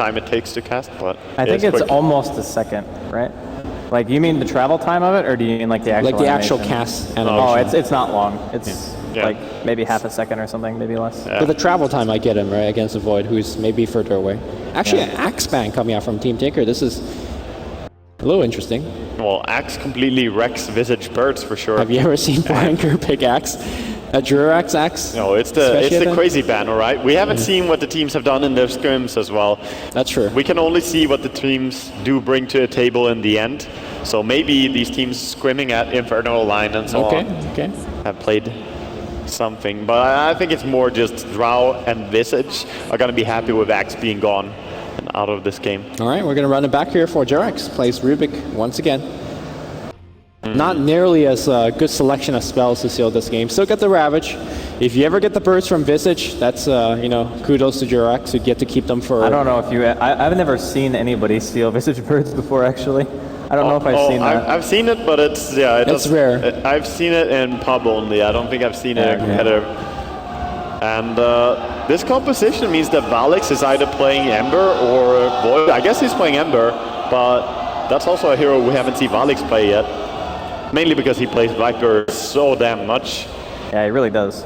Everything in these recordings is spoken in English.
time it takes to cast, but I think it's almost a second, right? Like, you mean the travel time of it, or do you mean like the actual actual cast animation? Oh, it's not long. It's like maybe half a second or something, maybe less. But the travel time, I get him, right, against the Void, who's maybe further away. Actually, an Axe ban coming out from Team Tinker. This is a little interesting. Well, Axe completely wrecks Visage Birds for sure. Have you ever seen Blanker pick Axe? A Jerax Axe? No, it's the crazy ban, all right? We haven't seen what the teams have done in their scrims as well. That's true. We can only see what the teams do bring to a table in the end. So maybe these teams scrimming at Inferno line and so on have played something. But I think it's more just Drow and Visage are going to be happy with Axe being gone and out of this game. All right, we're going to run it back here for Jerax. Plays Rubik once again. Not nearly as good selection of spells to seal this game. Still get the Ravage. If you ever get the burst from Visage, that's you know, kudos to Jerax. You get to keep them for. I don't know if you. I've never seen anybody steal Visage Birds before, actually. I don't know if I've seen that. I've seen it, but it's it's rare. I've seen it in pub only. I don't think I've seen it in competitive. And this composition means that Vaalix is either playing Ember or Void. I guess he's playing Ember, but that's also a hero we haven't seen Vaalix play yet. Mainly because he plays Viper so damn much. Yeah, he really does.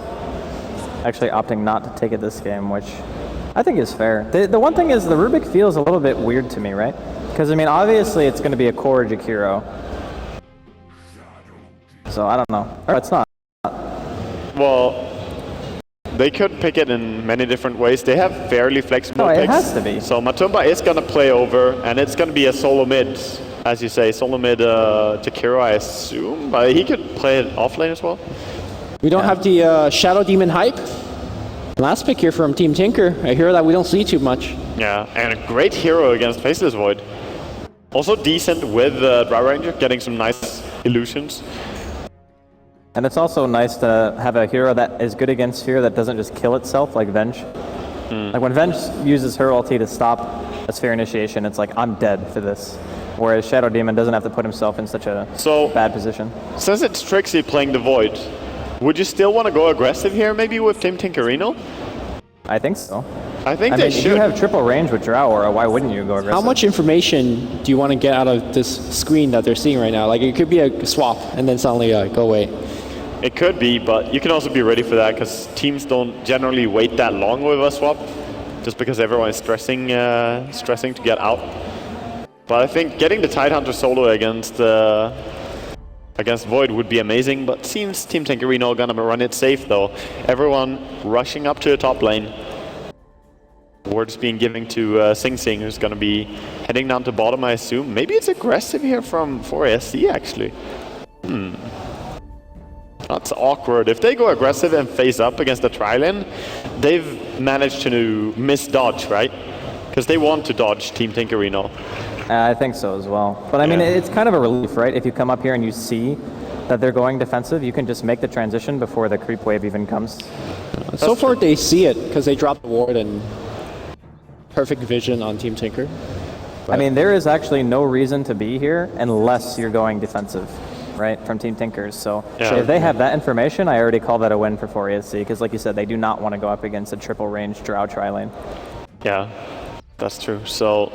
Actually opting not to take it this game, which I think is fair. The one thing is the Rubik feels a little bit weird to me, right? Because, I mean, obviously it's going to be a core Jakiro. So, I don't know. Or it's not. Well, they could pick it in many different ways. They have fairly flexible picks. It has to be. So Matumba is going to play over, and it's going to be a solo mid. As you say, solo mid Jakiro, I assume. But he could play it offlane as well. We don't have the Shadow Demon hype. Last pick here from Team Tinker, a hero that we don't see too much. Yeah, and a great hero against Faceless Void. Also decent with Drow Ranger, getting some nice illusions. And it's also nice to have a hero that is good against Sphere that doesn't just kill itself, like Venge. Like when Venge uses her ulti to stop a Sphere initiation, it's like, I'm dead for this. Whereas Shadow Demon doesn't have to put himself in such a bad position. Since it's Trixi playing the Void, would you still want to go aggressive here, maybe with Team Tinkerino? I think so. I think they should. If you have triple range with Drow Aura, why wouldn't you go aggressive? How much information do you want to get out of this screen that they're seeing right now? Like, it could be a swap and then suddenly go away. It could be, but you can also be ready for that because teams don't generally wait that long with a swap, just because everyone is stressing to get out. But I think getting the Tidehunter solo against Void would be amazing, but seems Team Tinkerino gonna run it safe though. Everyone rushing up to the top lane. Word's being given to Sing Sing, who's gonna be heading down to bottom, I assume. Maybe it's aggressive here from 4SC actually. That's awkward. If they go aggressive and face up against the tri-lane, they've managed to miss dodge, right? Because they want to dodge Team Tinkerino. I think so as well. But I mean, it's kind of a relief, right? If you come up here and you see that they're going defensive, you can just make the transition before the creep wave even comes. So far they see it because they dropped the ward and perfect vision on Team Tinker. But I mean, there is actually no reason to be here unless you're going defensive, right, from Team Tinkers. So if they have that information, I already call that a win for 4ESC because, like you said, they do not want to go up against a triple range Drow tri-lane. Yeah, that's true. So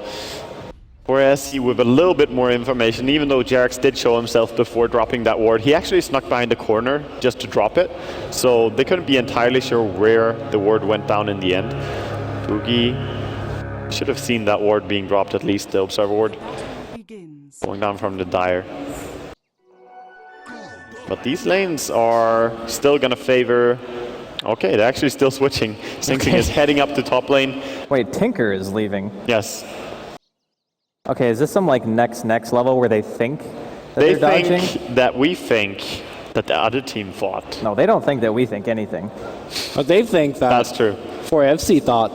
4SC with a little bit more information, even though Jerax did show himself before dropping that ward, he actually snuck behind the corner just to drop it. So they couldn't be entirely sure where the ward went down in the end. Buugi should have seen that ward being dropped, at least the Observer ward. Going down from the Dire. But these lanes are still going to favor... Okay, they're actually still switching. Sing Sing is heading up to top lane. Wait, Tinker is leaving? Yes. Okay, is this some like next level where they think that they're dodging? They think that we think that the other team thought. No, they don't think that we think anything. But they think that... That's true. 4FC thought.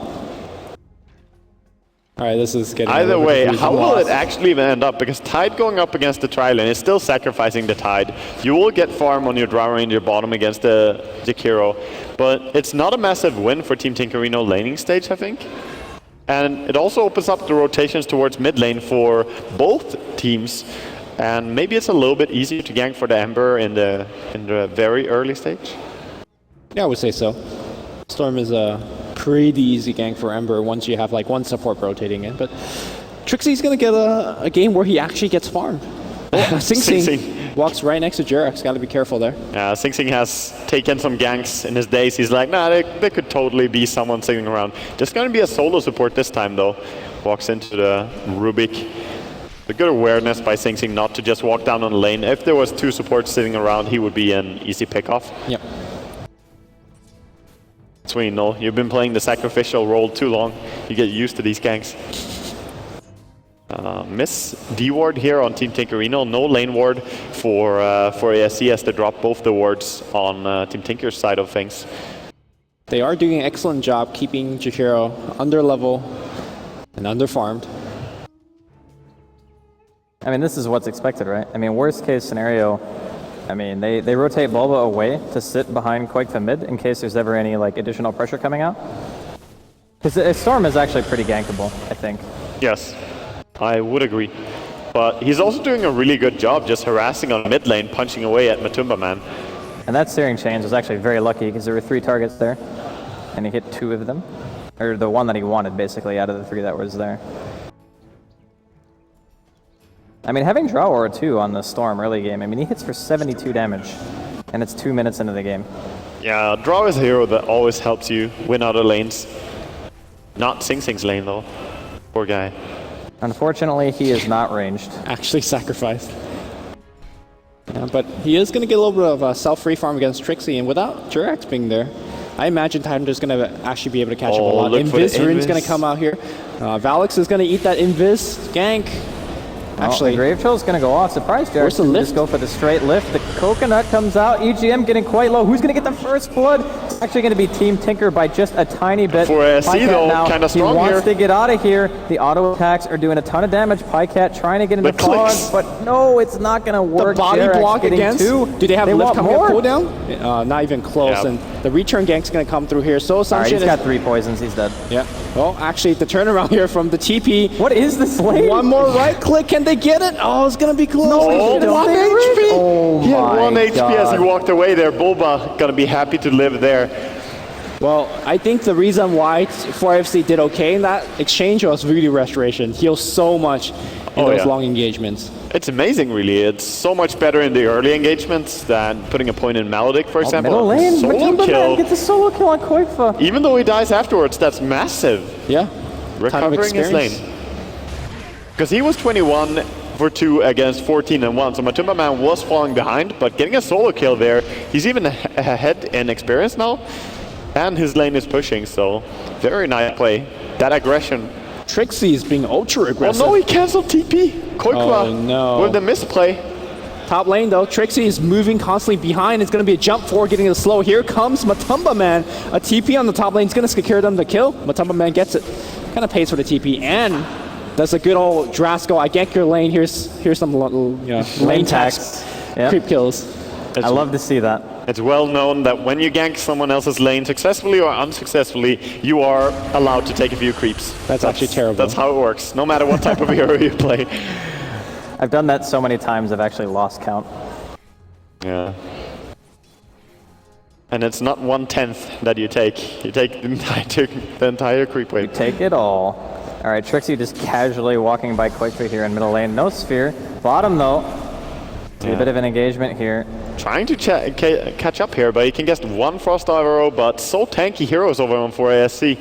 Alright, this is getting... Either way, how will it actually even end up? Because Tide going up against the tri-lane is still sacrificing the Tide. You will get farm on your Drow Ranger bottom against the Jakiro, but it's not a massive win for Team Tinkerino laning stage, I think. And it also opens up the rotations towards mid lane for both teams. And maybe it's a little bit easier to gank for the Ember in the very early stage. Yeah, I would say so. Storm is pretty easy gank for Ember once you have like one support rotating in. But Trixi's going to get a game where he actually gets farmed. Oh, Sing Sing walks right next to Jerax. Got to be careful there. Yeah, Sing Sing has taken some ganks in his days. He's like, nah, there could totally be someone sitting around. Just going to be a solo support this time, though. Walks into the Rubik. A good awareness by Sing Sing not to just walk down on the lane. If there was 2 supports sitting around, he would be an easy pickoff. Yep. That's when you know you've been playing the sacrificial role too long. You get used to these ganks. Miss D ward here on Team Tinkerino. No lane ward for ASC as they drop both the wards on Team Tinker's side of things. They are doing an excellent job keeping Jakiro under level and under farmed. I mean, this is what's expected, right? I mean, worst case scenario, I mean, they rotate Bulba away to sit behind Quake the mid in case there's ever any like additional pressure coming out. Because Storm is actually pretty gankable, I think. Yes, I would agree. But he's also doing a really good job just harassing on mid lane, punching away at MATUMBAMAN. And that Searing Chains was actually very lucky because there were 3 targets there. And he hit 2 of them. Or the one that he wanted, basically, out of the 3 that was there. I mean, having Draw Aura too on the Storm early game, I mean, he hits for 72 damage. And it's 2 minutes into the game. Yeah, Draw is a hero that always helps you win other lanes. Not Sing Sing's lane, though. Poor guy. Unfortunately, he is not ranged. Actually sacrificed. Yeah, but he is going to get a little bit of a self-free farm against Trixi, and without Jerax being there, I imagine Titan's going to actually be able to catch up a lot. Invis Rune's going to come out here. Vaalix is going to eat that Invis gank. Actually, the Grave Troll's going to go off. Surprise, Jerax. Just go for the straight lift. The Coconut comes out. EGM getting quite low. Who's going to get the first blood? It's actually going to be Team Tinker by just a tiny bit. For ASC though, kind of strong here. He wants to get out of here. The auto attacks are doing a ton of damage. Pycat trying to get into fog, but no, it's not going to work. The body Jerax block against. 2. Do they have lift coming up cooldown? Not even close. Yep. And the return gank's going to come through here. So Assumption he's got 3 poisons. He's dead. Yeah. Well, actually, the turnaround here from the TP. What is this lane? One more right click. Can they get it? Oh, it's going to be close. No, 1 HP. Oh, he had 1 HP God. as he walked away there. Bulba going to be happy to live there. Well, I think the reason why 4FC did okay in that exchange was Voodoo Restoration. Heals so much in those long engagements. It's amazing, really. It's so much better in the early engagements than putting a point in Melodic, for example. Middle lane, solo kill. Gets a solo kill on Koifa. Even though he dies afterwards, that's massive. Yeah. Recovering his lane. Because he was 21 for 2 against 14 and 1, so MATUMBAMAN was falling behind, but getting a solo kill there, he's even ahead in experience now. And his lane is pushing, so very nice play. That aggression. Trixi is being ultra aggressive. Oh no, he canceled TP. Koikwa with the misplay. Top lane though, Trixi is moving constantly behind. It's going to be a jump forward, getting it slow. Here comes MATUMBAMAN. A TP on the top lane is going to secure them the kill. MATUMBAMAN gets it. Kind of pays for the TP and does a good old Drasko. I gank your lane. Here's some little lane tax. Creep kills. I love to see that. It's well known that when you gank someone else's lane successfully or unsuccessfully, you are allowed to take a few creeps. That's actually terrible. That's how it works, no matter what type of hero you play. I've done that so many times I've actually lost count. Yeah. And it's not 1/10 that you take. You take the entire creep wave. You take it all. All right, Trixi just casually walking by Quaketree here in middle lane. No sphere. Bottom though. A bit of an engagement here. Trying to catch up here, but he can get 1 Frost Arrow, but so tanky heroes over on 4ASC.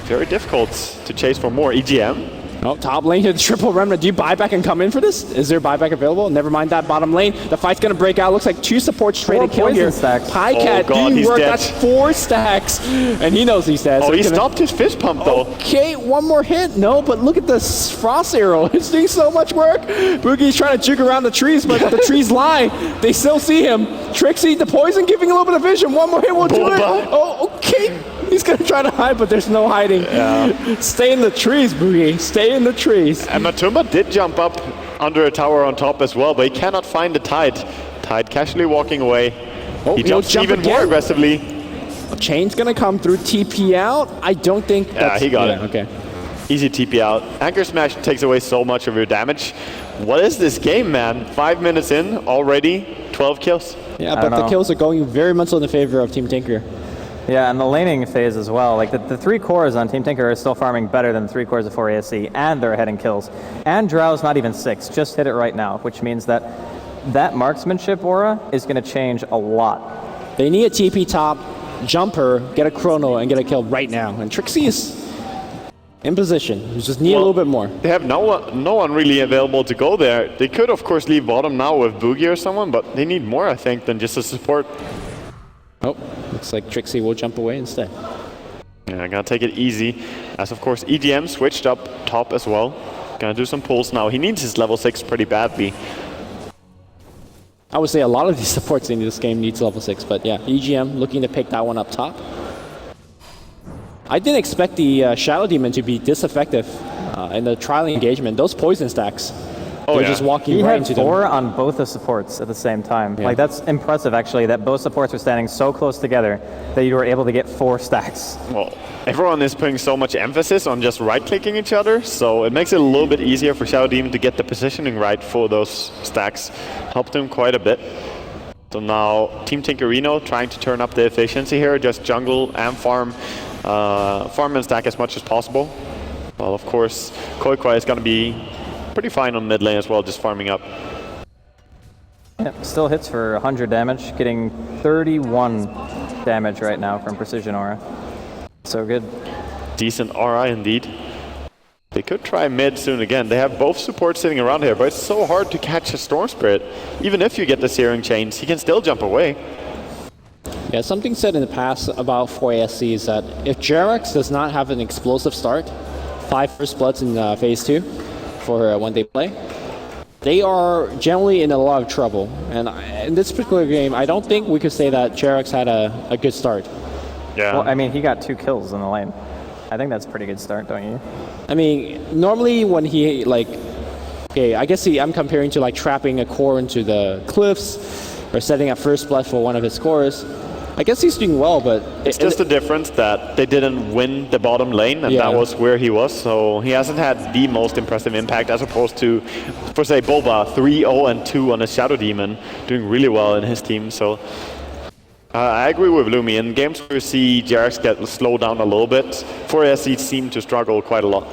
Very difficult to chase for more. EGM. Oh, top lane here, the triple remnant. Do you buyback and come in for this? Is there buyback available? Never mind that bottom lane. The fight's going to break out. Looks like 2 supports straight to kill here. Pycat doing work. Dead. That's 4 stacks. And he knows he's dead. Oh, so he stopped his fist pump though. Okay, 1 more hit. No, but look at this Frost Arrow. It's doing so much work. Boogie's trying to juke around the trees, but the trees lie. They still see him. Trixi, the poison giving a little bit of vision. 1 more hit will do it. Oh, okay. He's going to try to hide, but there's no hiding. Yeah. Stay in the trees, Boogie. Stay in the trees. And Matumba did jump up under a tower on top as well, but he cannot find the Tide. Tide casually walking away. He jumps even more aggressively. Chain's going to come through, TP out. I don't think that's... Yeah, he got it. Okay. Easy TP out. Anchor Smash takes away so much of your damage. What is this game, man? 5 minutes in, already 12 kills. Yeah, but the kills are going very much in the favor of Team Tinker. Yeah, and the laning phase as well. Like the 3 cores on Team Tinker are still farming better than the 3 cores of 4 ASC, and they're ahead in kills. And Drow's not even 6, just hit it right now, which means that that marksmanship aura is going to change a lot. They need a TP top, jumper, get a chrono, and get a kill right now. And Trixi is in position. We just need a little bit more. They have no one really available to go there. They could, of course, leave bottom now with Buugi or someone, but they need more, I think, than just a support. Oh, looks like Trixi will jump away instead. Yeah, I gotta take it easy. As of course, EGM switched up top as well. Gonna do some pulls now. He needs his level 6 pretty badly. I would say a lot of these supports in this game needs level 6, but yeah, EGM looking to pick that one up top. I didn't expect the Shadow Demon to be this effective in the trial engagement. Those poison stacks. They're just walking right into them. He had 4 on both the supports at the same time. Yeah. Like that's impressive actually, that both supports were standing so close together that you were able to get 4 stacks. Well, everyone is putting so much emphasis on just right-clicking each other, so it makes it a little bit easier for Shadow Demon to get the positioning right for those stacks. Helped him quite a bit. So now Team Tinkerino trying to turn up the efficiency here, just jungle and farm and stack as much as possible. Well, of course, Koikoi is going to be pretty fine on mid lane as well, just farming up. Yep, still hits for 100 damage, getting 31 damage right now from Precision Aura. So good. Decent aura indeed. They could try mid soon again. They have both supports sitting around here, but it's so hard to catch a Storm Spirit. Even if you get the Searing Chains, he can still jump away. Yeah, something said in the past about 4ASC is that if Jerax does not have an explosive start, 5 First Bloods in Phase 2 for when they play, they are generally in a lot of trouble. And in this particular game, I don't think we could say that Jerax had a good start. Yeah. Well, I mean, he got 2 kills in the lane. I think that's a pretty good start, don't you? I mean, normally when he, like, okay, I guess I'm comparing to like trapping a core into the cliffs or setting up First Blood for one of his cores. I guess he's doing well, but it's just the difference that they didn't win the bottom lane, and that was where he was. So he hasn't had the most impressive impact as opposed to, for say, Boba 3-0-2 on a Shadow Demon, doing really well in his team. So I agree with Lumi. In games where you see Jerax get slowed down a little bit, 4SC seem to struggle quite a lot.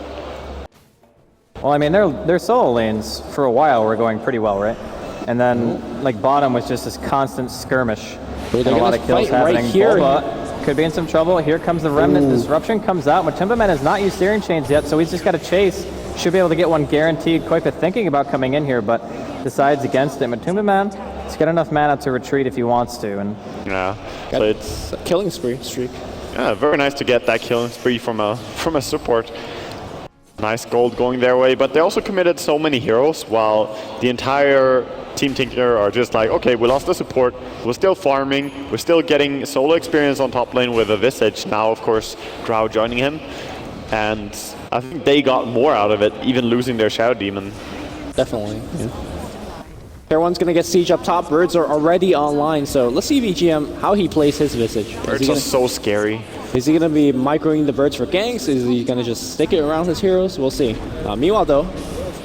Well, I mean, their solo lanes for a while were going pretty well, right? And then, like, bottom was just this constant skirmish. And a lot of kills happening. Right here. Boba could be in some trouble. Here comes the Remnant. Disruption comes out. MATUMBAMAN has not used Searing Chains yet, so he's just got to chase. Should be able to get one guaranteed. Koipa thinking about coming in here, but decides against it. MATUMBAMAN, he's got enough mana to retreat if he wants to. And yeah, so it's a killing streak. Yeah, very nice to get that killing spree from a support. Nice gold going their way, but they also committed so many heroes while the entire Team Tinker are just like, okay, we lost the support, we're still farming, we're still getting solo experience on top lane with a Visage. Now, of course, Drow joining him. And I think they got more out of it, even losing their Shadow Demon. Definitely, yeah. Everyone's going to get siege up top. Birds are already online, so let's see VGM how he plays his Visage. Birds are so scary. Is he going to be microing the birds for ganks? Is he going to just stick it around his heroes? We'll see. Meanwhile, though,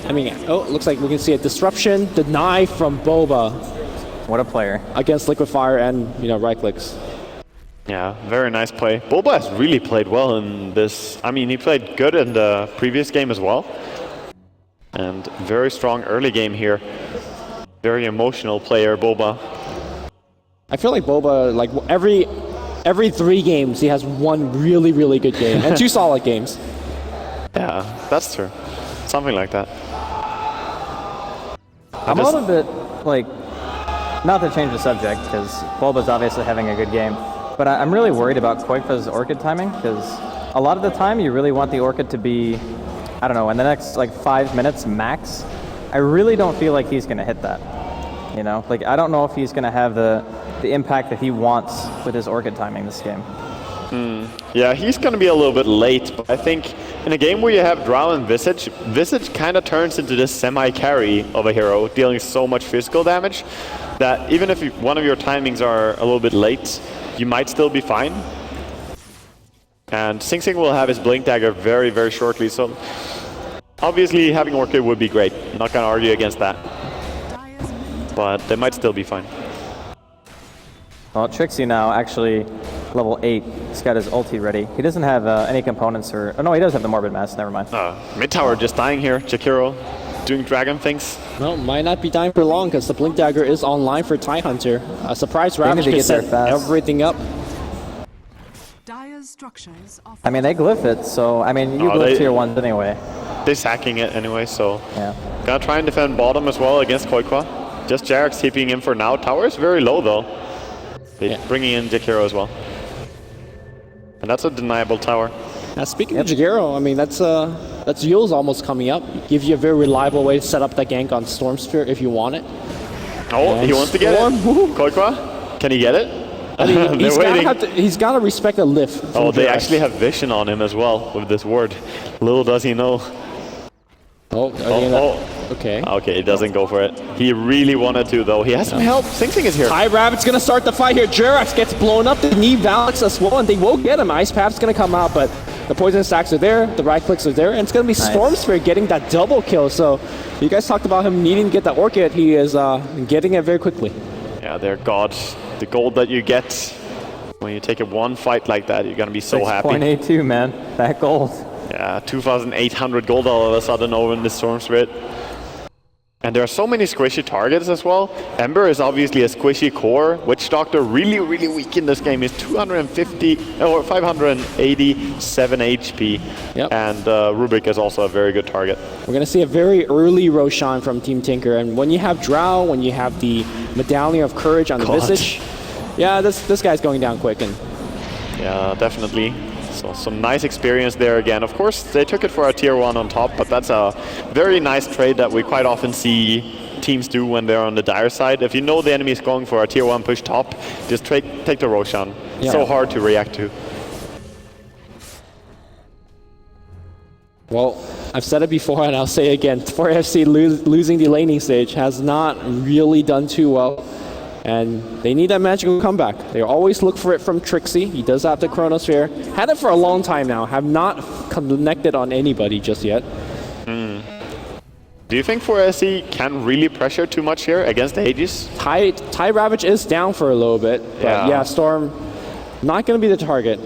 I mean, looks like we can see a disruption, deny from Boba. What a player. Against Liquid Fire and, right clicks. Yeah, very nice play. Boba has really played well in this. I mean, he played good in the previous game as well. And very strong early game here. Very emotional player, Boba. I feel like Boba, like every 3 games, he has one really, really good game and 2 solid games. Yeah, that's true. Something like that. I'm a little bit, like, not to change the subject, because Boba's obviously having a good game, but I'm really worried about Koipa's Orchid timing, because a lot of the time you really want the Orchid to be, I don't know, in the next, like, 5 minutes max. I really don't feel like he's going to hit that, Like, I don't know if he's going to have the impact that he wants with his Orchid timing this game. Yeah, he's going to be a little bit late, but I think in a game where you have Drow and Visage, Visage kind of turns into this semi-carry of a hero, dealing so much physical damage that even if one of your timings are a little bit late, you might still be fine. And Sing Sing will have his Blink Dagger very, very shortly, so obviously having Orchid would be great. Not going to argue against that. But they might still be fine. Well, Trixi now actually level 8. He's got his ulti ready. He doesn't have any components or... Oh, no, he does have the Morbid Mass. Never mind. Mid tower just dying here. Jakiro doing dragon things. Well, might not be dying for long because the Blink Dagger is online for Tidehunter. A surprise Ravage can set everything up. I mean, they glyph it, so... I mean, you glyph tier 1s anyway. They're sacking it anyway, so... Yeah. Gonna try and defend bottom as well against Koikwa. Just Jerax TPing in for now. Tower is very low though. They're bringing in Jakiro as well. And that's a deniable tower. Now speaking of Jakiro, I mean, that's Yule's almost coming up. Gives you a very reliable way to set up the gank on Storm Sphere if you want it. Oh, and he wants to get it. Koikwa, can he get it? I mean, he's got to respect the lift. Oh, they actually have vision on him as well with this ward. Little does he know. Okay. Okay, he doesn't go for it. He really wanted to, though. He has some help. Sing Sing is here. TideRabbit's going to start the fight here. Jerax gets blown up. They need Vaalix as well, and they will get him. Ice Path's going to come out, but the poison stacks are there. The right clicks are there, and it's going to be Storm Sphere getting that double kill. So you guys talked about him needing to get that Orchid. He is getting it very quickly. Yeah, they're gods. The gold that you get when you take a one fight like that, you're going to be so happy. 6.82, man. That gold. Yeah, 2,800 gold all of a sudden over in the Storm Spirit. And there are so many squishy targets as well. Ember is obviously a squishy core. Witch Doctor really, really weak in this game. Is 250 or 587 HP. Yep. And Rubik is also a very good target. We're going to see a very early Roshan from Team Tinker. And when you have Drow, when you have the Medallion of Courage on the Visage, yeah, this guy's going down quick. And yeah, definitely. So some nice experience there again. Of course, they took it for a tier 1 on top, but that's a very nice trade that we quite often see teams do when they're on the dire side. If you know the enemy is going for a tier 1 push top, just take the Roshan. Yeah. So hard to react to. Well, I've said it before and I'll say it again. 4FC losing the laning stage has not really done too well. And they need that magical comeback. They always look for it from Trixi. He does have the Chronosphere. Had it for a long time now. Have not connected on anybody just yet. Do you think 4SC can really pressure too much here against the Aegis? TideRabbit is down for a little bit. But yeah, Storm not going to be the target.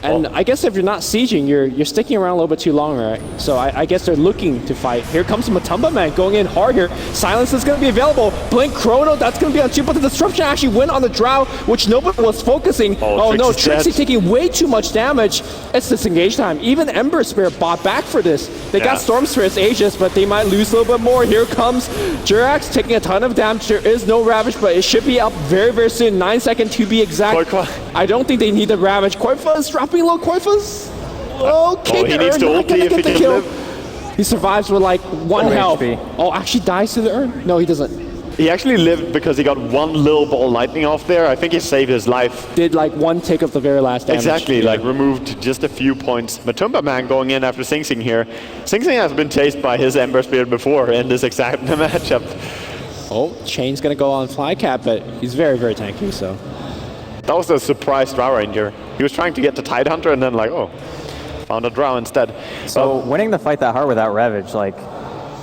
And I guess if you're not sieging, you're sticking around a little bit too long, right? So I guess they're looking to fight. Here comes MATUMBAMAN going in hard here. Silence is going to be available. Blink Chrono, that's going to be on chip, but the disruption actually went on the Drow, which nobody was focusing. Oh no, Trixie taking way too much damage. It's disengage time. Even Ember Spirit bought back for this. They got Storm Spirit's Aegis, but they might lose a little bit more. Here comes Jerax taking a ton of damage. There is no Ravage, but it should be up very, very soon. 9 seconds to be exact. I don't think they need the Ravage. Koifa is dropping low. Koifa's okay. He needs to ulti if he can live. He survives with like 1 health. Oh, actually dies to the urn? No, he doesn't. He actually lived because he got one little ball lightning off there. I think he saved his life. Did like 1 tick of the very last damage. Exactly, like removed just a few points. MATUMBAMAN going in after Sing Sing here. Sing Sing has been chased by his Ember Spirit before in this exact matchup. Oh, Chain's gonna go on Flycat, but he's very, very tanky, so. That was a surprise Drow Ranger. He was trying to get the Tidehunter and then like, oh, found a Drow instead. So winning the fight that hard without Ravage, like,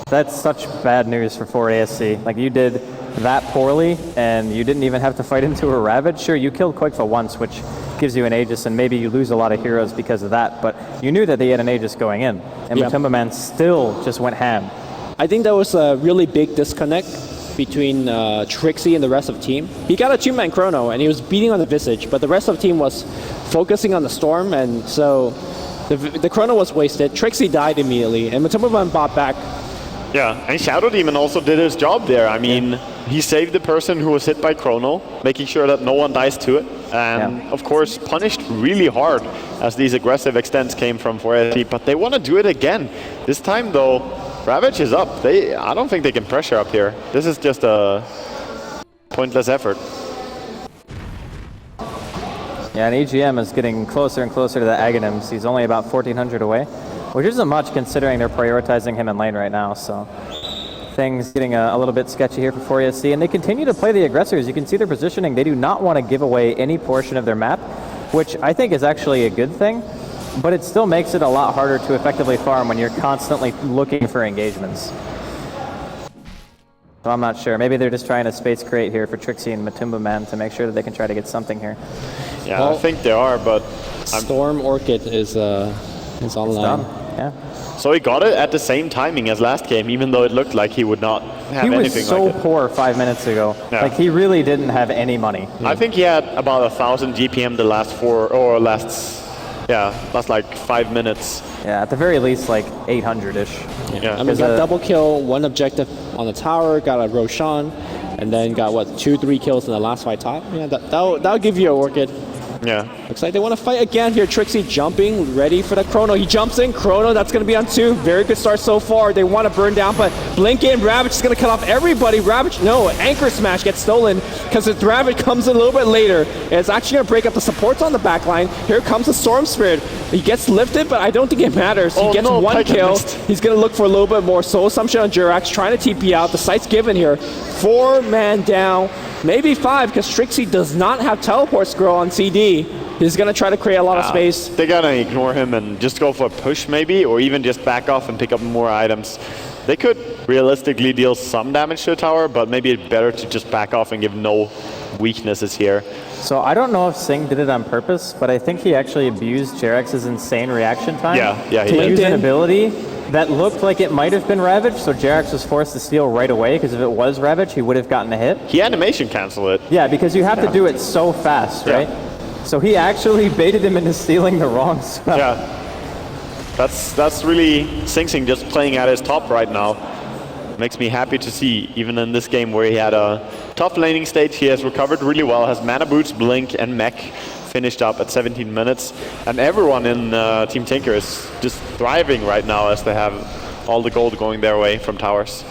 that's such bad news for 4ASC. Like, you did that poorly and you didn't even have to fight into a Ravage. Sure, you killed Koikfa once, which gives you an Aegis, and maybe you lose a lot of heroes because of that, but you knew that they had an Aegis going in, and MATUMBAMAN still just went ham. I think that was a really big disconnect between Trixi and the rest of the team. He got a 2-man Chrono and he was beating on the Visage, but the rest of the team was focusing on the Storm, and so the Chrono was wasted. Trixi died immediately, and MATUMBAMAN bought back. Yeah, and Shadow Demon also did his job there. I mean, he saved the person who was hit by Chrono, making sure that no one dies to it, and of course punished really hard as these aggressive extents came from 4SC, but they want to do it again. This time though, Ravage is up. I don't think they can pressure up here. This is just a pointless effort. Yeah, and EGM is getting closer and closer to the Aghanims. He's only about 1,400 away, which isn't much considering they're prioritizing him in lane right now. So things getting a little bit sketchy here for 4ESC, and they continue to play the aggressors. You can see their positioning. They do not want to give away any portion of their map, which I think is actually a good thing. But it still makes it a lot harder to effectively farm when you're constantly looking for engagements. So I'm not sure. Maybe they're just trying to space create here for Trixi and MATUMBAMAN to make sure that they can try to get something here. Yeah, Well, I think they are, but Storm Orchid is online. Done. Yeah. so he got it at the same timing as last game, even though it looked like he would not have He was anything so like it. poor 5 minutes ago. Yeah. Like he really didn't have any money. I think he had about 1,000 GPM the last last like 5 minutes. Yeah, at the very least like 800-ish. Yeah. I mean, got double kill, 1 objective on the tower, got a Roshan, and then got what 2-3 kills in the last fight top. Yeah, that'll give you a Orchid. Yeah. Looks like they want to fight again here. Trixi jumping, ready for the Chrono. He jumps in. Chrono, that's going to be on 2. Very good start so far. They want to burn down, but Blink in. Ravage is going to cut off everybody. Ravage, no. Anchor Smash gets stolen because the Ravage comes a little bit later. And it's actually going to break up the supports on the back line. Here comes the Storm Spirit. He gets lifted, but I don't think it matters. He gets 1 kill. He's going to look for a little bit more soul assumption on Jerax, trying to TP out. The site's given here. 4-man down. Maybe 5, because Trixi does not have teleport scroll on CD. He's going to try to create a lot of space. They're going to ignore him and just go for a push maybe, or even just back off and pick up more items. They could realistically deal some damage to the tower, but maybe it's better to just back off and give no weaknesses here. So I don't know if Singh did it on purpose, but I think he actually abused Jerax's insane reaction time Yeah, he to did. use an ability that looked like it might have been Ravage, so Jerax was forced to steal right away, because if it was Ravage, he would have gotten a hit. He animation cancel it. Yeah, because you have to do it so fast, right? So he actually baited him into stealing the wrong spell. Yeah. That's really Sing Sing just playing at his top right now. Makes me happy to see, even in this game where he had a tough laning stage, he has recovered really well, has mana boots, blink, and mech finished up at 17 minutes. And everyone in Team Tinker is just thriving right now as they have all the gold going their way from towers.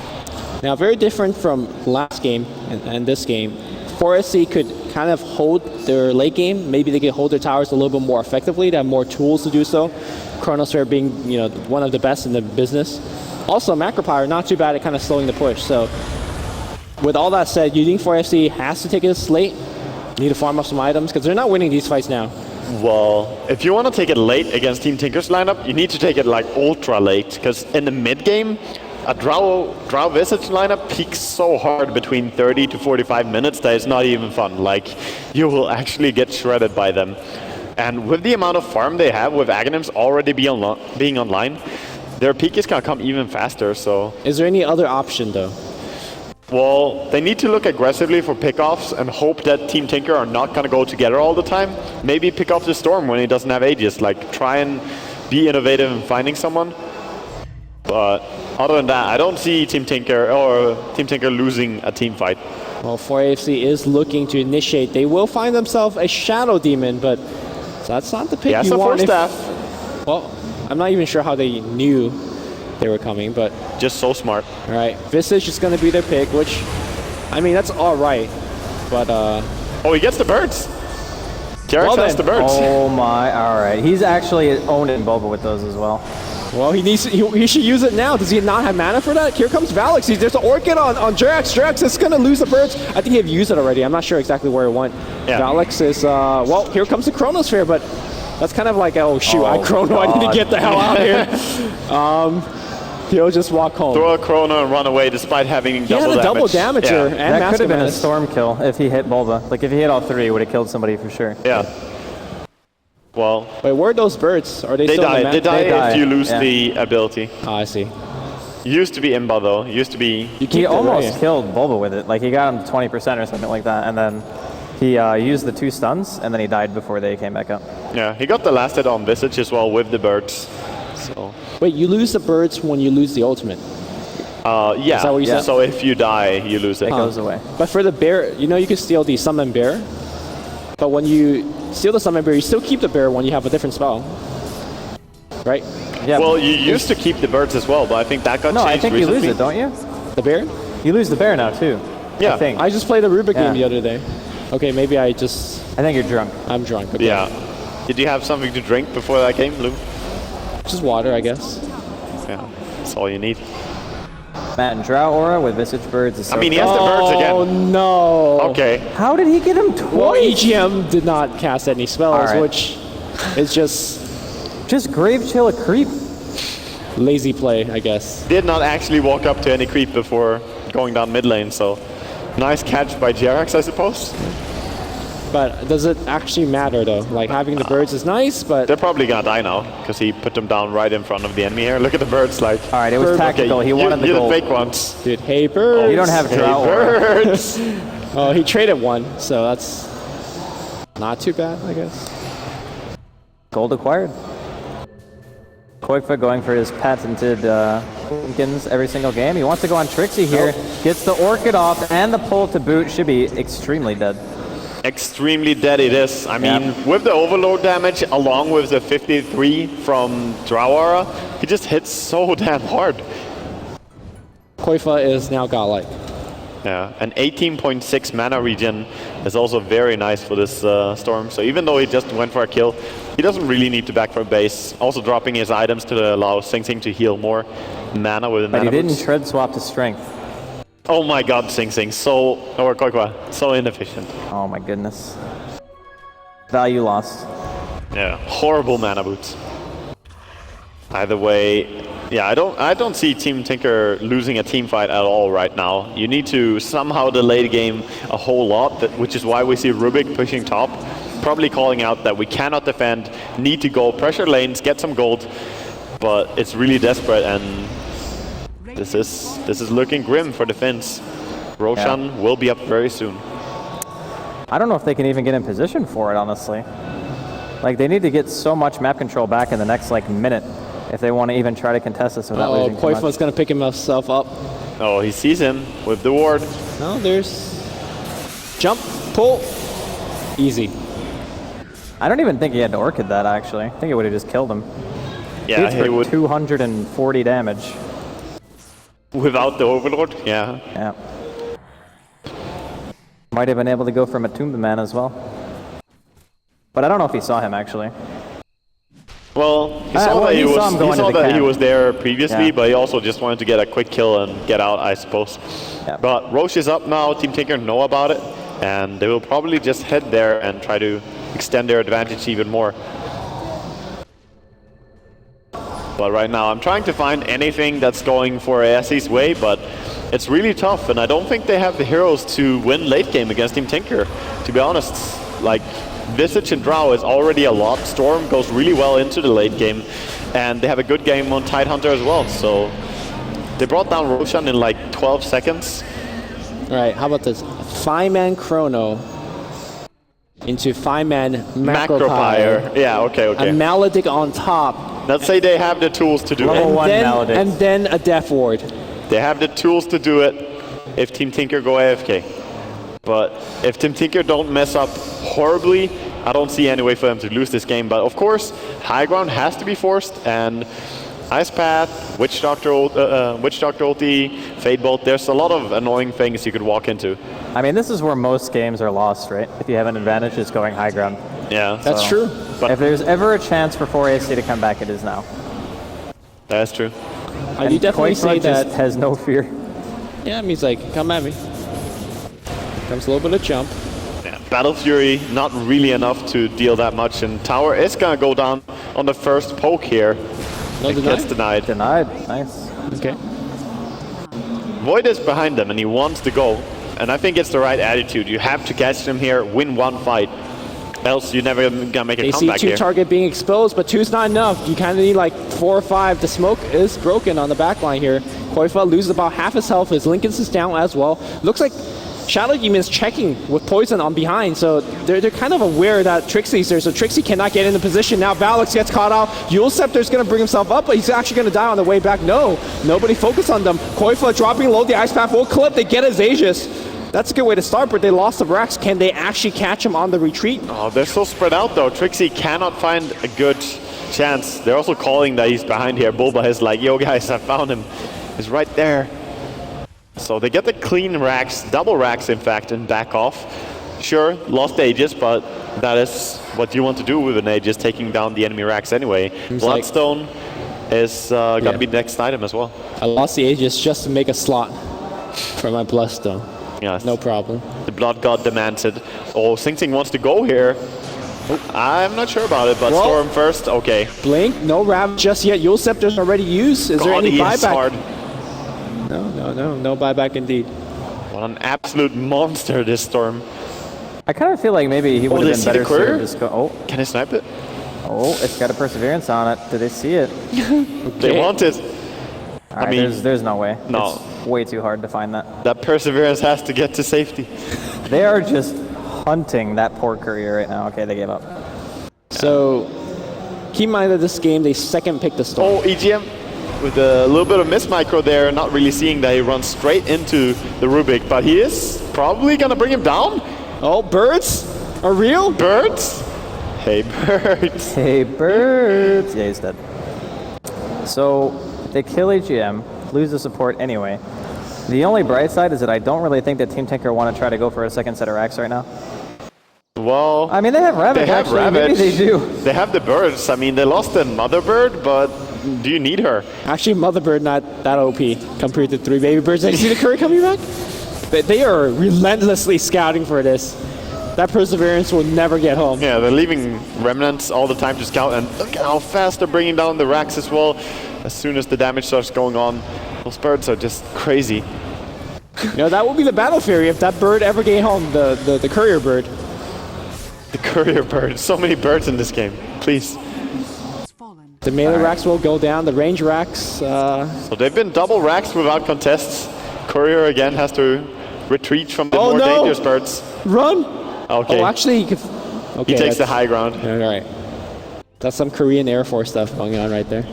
Now, very different from last game and this game. 4SC could kind of hold their late game. Maybe they could hold their towers a little bit more effectively. They have more tools to do so. Chronosphere being, one of the best in the business. Also, Macropyre, not too bad at kind of slowing the push. So, with all that said, you think 4FC has to take it late? Need to farm up some items? Because they're not winning these fights now. Well, if you want to take it late against Team Tinker's lineup, you need to take it like ultra late, because in the mid game, a Drow Visage lineup peaks so hard between 30 to 45 minutes that it's not even fun. Like, you will actually get shredded by them. And with the amount of farm they have, with Aghanims already being online, their peak is going to come even faster, so... Is there any other option, though? Well, they need to look aggressively for pickoffs and hope that Team Tinker are not going to go together all the time. Maybe pick off the Storm when he doesn't have Aegis. Like, try and be innovative in finding someone. But other than that, I don't see Team Tinker losing a team fight. Well, 4AFC is looking to initiate. They will find themselves a Shadow Demon, but that's not the pick you want. Well, I'm not even sure how they knew they were coming, but... Just so smart. All right, Visage is going to be their pick, which, I mean, that's all right, but... Oh, he gets the birds. Jerax has the birds. Oh my, all right. He's actually owning Boba with those as well. Well, he should use it now. Does he not have mana for that? Here comes Vaalix. There's an Orchid on Jerax. Jerax is going to lose the birds. I think he've used it already. I'm not sure exactly where it went. Yeah. Vaalix is, well, here comes the Chronosphere, but that's kind of like, oh shoot, I Chrono, I need to get the hell out of here. He'll just walk home. Throw a Chrono and run away despite having double damage. Double damager. Yeah. And that could have been a Storm kill if he hit Bulba. Like if he hit all 3, it would have killed somebody for sure. Yeah. Well, wait, where are those birds? Are they still die. in the map? They die if you lose the ability. Oh, I see. Used to be Imba though. Used to be. He almost killed Bulba with it. Like he got him to 20% or something like that, and then he used the 2 stuns, and then he died before they came back up. Yeah, he got the last hit on Visage as well with the birds. So. Wait, you lose the birds when you lose the ultimate? Yeah. Is that what you said? So if you die, you lose it. It goes away. But for the bear, you can steal the summon bear. But when you steal the summon bear, you still keep the bear when you have a different spell. Right? Yeah. Well, you used to keep the birds as well, but I think that got changed No, I think recently. you lose it, don't you? The bear? You lose the bear now too. Yeah. I think. I just played a Rubik game the other day. Okay, maybe I think you're drunk. I'm drunk. Okay. Yeah. Did you have something to drink before that game, Lou? Just water, I guess. Yeah, that's all you need. Matt and Drow Aura with Visage Birds. Is so he has the birds again. Oh no. Okay. How did he get him twice? Well, EGM did not cast any spells, right. which is just Grave Chill a creep. lazy play, I guess. Did not actually walk up to any creep before going down mid lane, so nice catch by Jerax, I suppose. But does it actually matter though? Like having the birds is nice, but They're probably gonna die now because he put them down right in front of the enemy here. Look at the birds, like. All right, it was tactical. He wanted the you're gold. the fake ones. dude, hey birds. You don't have Hey, drought. birds. Oh, he traded one, so that's not too bad, I guess. Gold acquired. Koifa going for his patented Lincolns every single game. He wants to go on Trixi here. Gets the Orchid off and the pull to boot. Should be extremely dead. Extremely dead it is. I mean, with the overload damage along with the 53 from Drawara, he just hits so damn hard. Koifa is now godlike. Yeah, an 18.6 mana regen is also very nice for this Storm. So even though he just went for a kill, he doesn't really need to back for base. Also dropping his items to allow Sing Sing to heal more mana with But mana he didn't boots. tread swap to strength. Oh my god, Sing Sing, or Koifa, so inefficient. Oh my goodness. Value lost. Yeah, horrible mana boots. Either way, yeah, I don't see Team Tinker losing a team fight at all right now. You need to somehow delay the game a whole lot, which is why we see Rubik pushing top, probably calling out that we cannot defend, need to go pressure lanes, get some gold, but it's really desperate and this is looking grim for the Finns. Roshan will be up very soon. I don't know if they can even get in position for it, honestly. Like, they need to get so much map control back in the next, like, minute if they want to even try to contest this without losing too much. Koifa's gonna pick himself up. Oh, he sees him with the ward. No, there's jump, pull, easy. I don't even think he had to Orchid that, actually. I think it would have just killed him. Yeah, Hits he for would 240 damage. without the overlord. Yeah. Yeah. Might have been able to go for MATUMBAMAN as well. But I don't know if he saw him, actually. Well, he saw well, that, he saw him going he, saw to the that he camp. was there previously, Yeah. but he also just wanted to get a quick kill and get out, I suppose. Yeah. But Roche is up now, Team Tinker know about it, and they will probably just head there and try to extend their advantage even more. But right now, I'm trying to find anything that's going for ASUS way, but it's really tough, and I don't think they have the heroes to win late game against Team Tinker, to be honest. Like, Visage and Drow is already a lot. Storm goes really well into the late game, and they have a good game on Tidehunter as well. So they brought down Roshan in like 12 seconds. All right, how about this? 5-man Chrono into 5-man Macropyre. Yeah, okay. A Maledict on top. Let's say they have the tools to do Level it. one Maledict. And then a Death Ward. They have the tools to do it if Team Tinker go AFK. But if Team Tinker don't mess up horribly, I don't see any way for them to lose this game. But of course, high ground has to be forced, and Ice Path, Witch Doctor ulti, Fade Bolt, there's a lot of annoying things you could walk into. I mean, this is where most games are lost, right? If you have an advantage, it's going high ground. Yeah, That's true. But If there's ever a chance for 4AC to come back, it is now. that's true. I do definitely Koifa say just that. has no fear. Yeah, it means like, come at me. Comes a little bit of jump. Yeah, Battle Fury, not really enough to deal that much, and Tower is gonna go down on the first poke here. No It gets deny. denied. Denied. Nice. Okay. Void is behind them, and he wants to go. And I think it's the right attitude. You have to catch them here, win one fight. Else you're never gonna make a They see comeback two here. target being exposed, but two's not enough. You kind of need like 4 or 5. The smoke is broken on the back line here. Koifa loses about half his health. His Lincoln's is down as well. Looks like Shadow Demon's checking with Poison on behind, so they're kind of aware that Trixi's there, so Trixi cannot get in the position. Now Vaalix gets caught out. Yule Scepter's going to bring himself up, but he's actually going to die on the way back. No, nobody focus on them. Koifa dropping low, the Ice Path will clip, they get his Aegis. That's a good way to start, but they lost the Rax. Can they actually catch him on the retreat? Oh, they're so spread out though. Trixi cannot find a good chance. They're also calling that he's behind here. Bulba is like, yo guys, I found him. He's right there. So they get the clean racks, double racks in fact, and back off. Sure, lost Aegis, but that is what you want to do with an Aegis, taking down the enemy racks anyway. Bloodstone is gonna be the next item as well. I lost the Aegis just to make a slot for my Bloodstone. Yes. No problem. The Blood God demands it. Oh, Sing Sing wants to go here. I'm not sure about it, but Well, Storm first, okay. Blink, no Rav just yet. Yule Scepter's already used. Is there God, any he is buyback? hard. No buyback indeed. What an absolute monster, this Storm. I kind of feel like maybe he would they have been see the better courier? suited to just go. Oh, Can I snipe it? oh, it's got a perseverance on it. Do they see it? They want it. All right, mean, there's no way. no. It's way too hard to find that. That perseverance has to get to safety. They are just hunting that poor courier right now. Okay, they gave up. So keep in mind that this game, they second pick the Storm. Oh, EGM with a little bit of miss micro there, not really seeing that he runs straight into the Rubik, but he is probably gonna bring him down. Oh, birds are real? Birds? Hey, birds. Hey, birds. Yeah, he's dead. So they kill AGM, lose the support anyway. The only bright side is that I don't really think that Team Tinker want to try to go for a second set of racks right now. Well, I mean, they have Ravage. they have Actually, Ravage. maybe they do. They have the birds. I mean, they lost the mother bird, but do you need her? Actually, Mother Bird not that OP compared to 3 baby birds. Did you see the courier coming back? They are relentlessly scouting for this. That perseverance will never get home. Yeah, they're leaving remnants all the time to scout, and look at how fast they're bringing down the racks as well. As soon as the damage starts going on, those birds are just crazy. You know, that would be the battle fury if that bird ever get home, the courier bird. The courier bird. So many birds in this game. Please. The melee racks will go down, the range racks. So they've been double racks without contests. Courier again has to retreat from the more dangerous birds. Run! Okay. Oh, actually, he could. Okay, He takes the high ground. All right. That's some Korean Air Force stuff going on right there.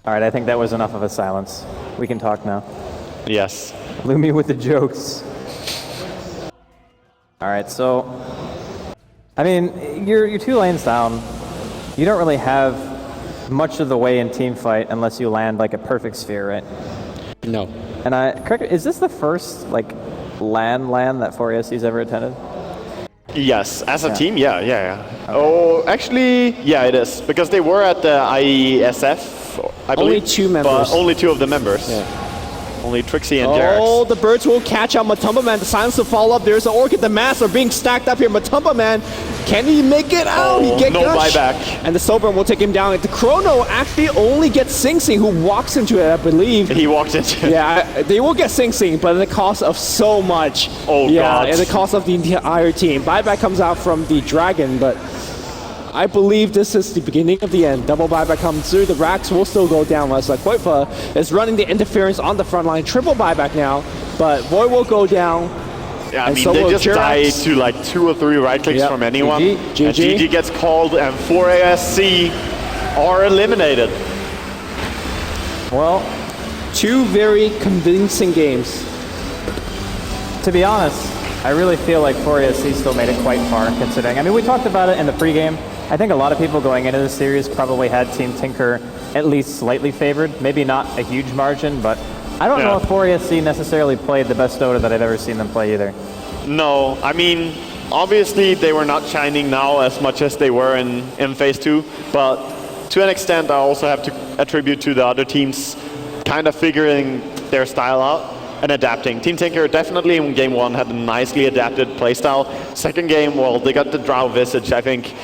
All right, I think that was enough of a silence. We can talk now. Yes. Lumi with the jokes. All right, so I mean, you're 2 lanes down. You don't really have much of the way in team fight unless you land like a perfect sphere, right? No. And is this the first like LAN that 4ESC's ever attended? Yes, as a team, yeah. Okay. Oh, actually, yeah, it is. Because they were at the IESF, I believe. Only 2 members. But only 2 of the members. Yeah. Only Trixi and Oh, Jerax. the birds will catch out MATUMBAMAN. The silence will follow up. There's an Orchid. The mass are being stacked up here. MATUMBAMAN, can he make it out? Oh, He get no Gush. buyback. And the Sovereign will take him down. The Chrono actually only gets Sing Sing, who walks into it, I believe. He walked into it. Yeah, they will get Sing Sing, but at the cost of so much. Oh, yeah, God. at the cost of the entire team. Buyback comes out from the Dragon, but I believe this is the beginning of the end. Double buyback comes through. The racks will still go down. As like Voipa is running the interference on the front line. Triple buyback now, but Void will go down. Yeah, I And mean, so they will just Jerax. die to like 2 or 3 right clicks Yep. from anyone. GG. And GG gets called, and 4ASC are eliminated. Well, 2 very convincing games. to be honest, I really feel like 4ESC still made it quite far considering. I mean, we talked about it in the pregame. I think a lot of people going into this series probably had Team Tinker at least slightly favored. Maybe not a huge margin, but I don't know if 4ESC necessarily played the best Dota that I've ever seen them play either. No, I mean, obviously they were not shining now as much as they were in Phase 2, but to an extent I also have to attribute to the other teams kind of figuring their style out and adapting. Team Tinker definitely in Game 1 had a nicely adapted playstyle. Second game, well, they got the Drow Visage. I think